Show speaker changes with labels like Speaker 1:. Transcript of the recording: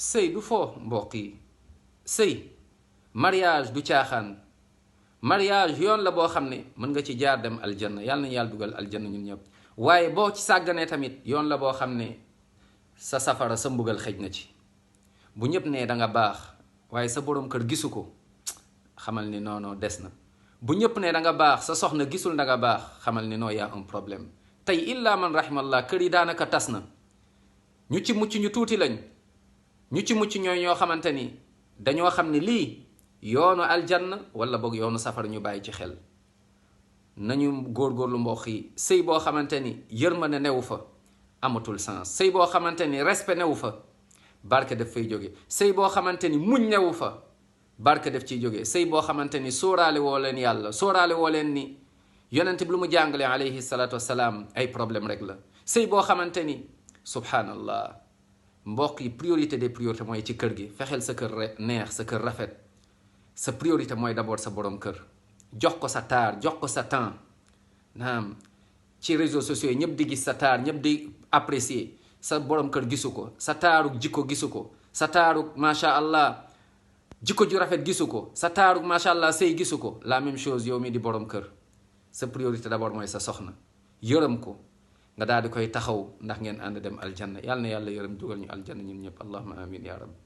Speaker 1: sëy du foo mbokk yi. sëy mariage du caaxaan. mariage yoon la boo xam ne mën nga ci jaar dem aljanna, yàlla nañu yàlla dugal aljanna ñun ñëpp. waaye boo ci sàgganee tamit yoon la boo xam ne sa safara sa mbugal xëj na ci. bu ñëpp nee da nga baax waaye sa borom kër gisu ko, xamal ni non des na. bu ñëpp nee da nga baax sa soxna gisul da nga baax, xamal ni non y a un problème. tey illa man rahimallah kër yi daanaka tas na. ñu ci mucc ñu tuuti lañ. ñu ci mucc ñooy ñoo xamante ni dañoo xam ni lii yoonu aljanna wala boog yoonu safara, ñu bàyyi ci xel. nañu góorgóorlu mbokk yi. sëy boo xamante ni yërmande newu fa amatul sens. sëy boo xamante ni respect newu fa barke def fay jóge. sëy boo xamante ni muñ newu fa barke def ciy jóge. sëy boo xamante ni sóoraale woo leen yàlla, sóoraale woo leen ni yonent bi lu mu jàngale alayhi salaatu wassalaam ay problème rek la. sëy boo xamante ni subhanallah mbokk yi, priorité des priorités mooy ci kër gi. fexeel sa kër neex, sa kër rafet. sa priorité mooy d'abord sa borom kër. jox ko sa taar, jox ko sa temps. naam ci réseaux sociaux yi ñëpp di gis sa taar, ñëpp di apprécier. sa borom kër gisu ko, sa taarug jikko gisu ko, sa taarug macha allah jikko ju rafet gisu ko, sa taarug macha allah sëy gisu ko. la même chose yow mi di borom kër. sa priorité d'abord mooy sa soxna. yërëm ko nga daal di koy taxaw ndax ngeen ànd dem aljanna. yàlla na yàlla yërëm dugal ñu aljanna ñun ñëpp. allahumma amin ya rabbi.